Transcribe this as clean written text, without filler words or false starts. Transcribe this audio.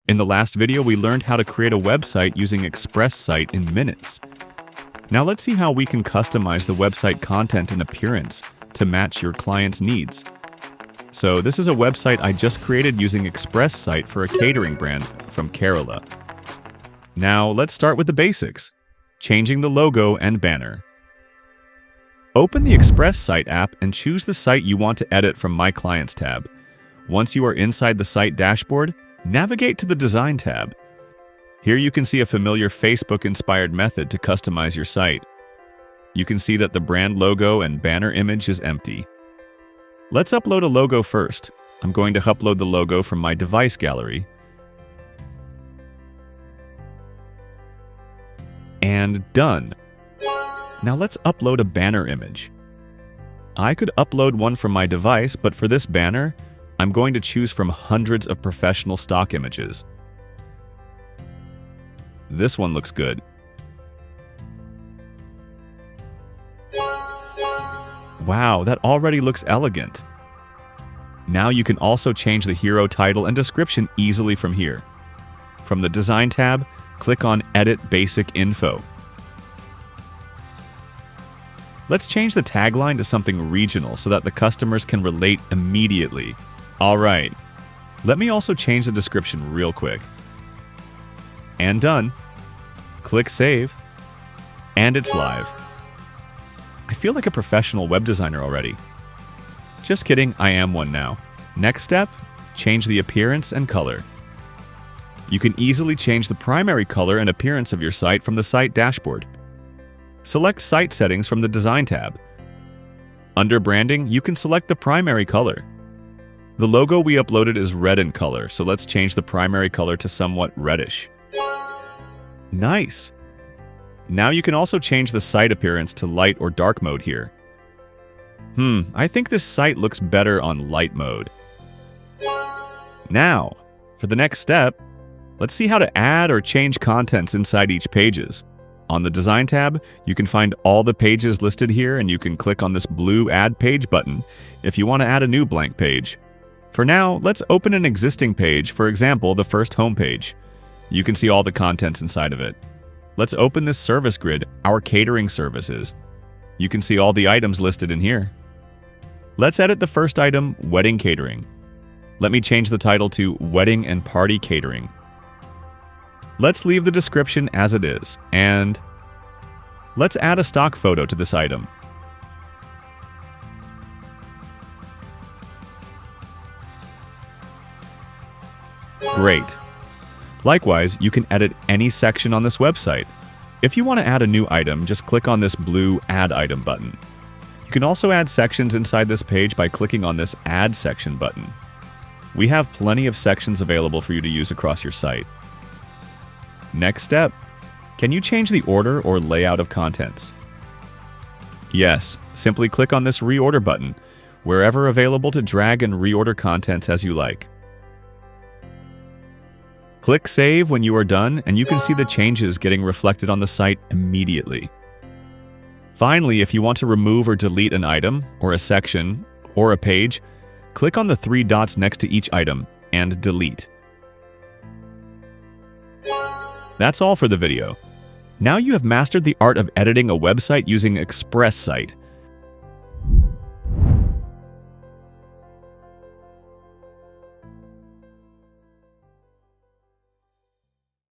In the last video, we learned how to create a website using Xpress site in minutes. Now let's see how we can customize the website content and appearance to match your client's needs. So this is a website I just created using Xpress site for a catering brand from Kerala. Now let's start with the basics, changing the logo and banner. Open the Xpress site app and choose the site you want to edit from My Clients tab. Once you are inside the site dashboard, navigate to the Design tab. Here you can see a familiar Facebook-inspired method to customize your site. You can see that the brand logo and banner image is empty. Let's upload a logo first. I'm going to upload the logo from my device gallery. And done. Now let's upload a banner image. I could upload one from my device, but for this banner, I'm going to choose from hundreds of professional stock images. This one looks good. Wow, that already looks elegant. Now you can also change the hero title and description easily from here. From the Design tab, click on Edit Basic Info. Let's change the tagline to something regional so that the customers can relate immediately. Alright, let me also change the description real quick. And done. Click Save. And it's live. I feel like a professional web designer already. Just kidding, I am one now. Next step, change the appearance and color. You can easily change the primary color and appearance of your site from the site dashboard. Select Site Settings from the Design tab. Under Branding, you can select the primary color. The logo we uploaded is red in color, so let's change the primary color to somewhat reddish. Nice! Now you can also change the site appearance to light or dark mode here. I think this site looks better on light mode. Now, for the next step, let's see how to add or change contents inside each pages. On the Design tab, you can find all the pages listed here, and you can click on this blue Add Page button if you want to add a new blank page. For now, let's open an existing page, for example, the first home page. You can see all the contents inside of it. Let's open this service grid, our catering services. You can see all the items listed in here. Let's edit the first item, Wedding Catering. Let me change the title to Wedding and Party Catering. Let's leave the description as it is, and let's add a stock photo to this item. Great. Likewise, you can edit any section on this website. If you want to add a new item, just click on this blue Add Item button. You can also add sections inside this page by clicking on this Add Section button. We have plenty of sections available for you to use across your site. Next step, can you change the order or layout of contents? Yes, simply click on this Reorder button, wherever available to drag and reorder contents as you like. Click Save when you are done, and you can see the changes getting reflected on the site immediately. Finally, if you want to remove or delete an item, or a section, or a page, click on the three dots next to each item and delete. That's all for the video. Now you have mastered the art of editing a website using Xpress site.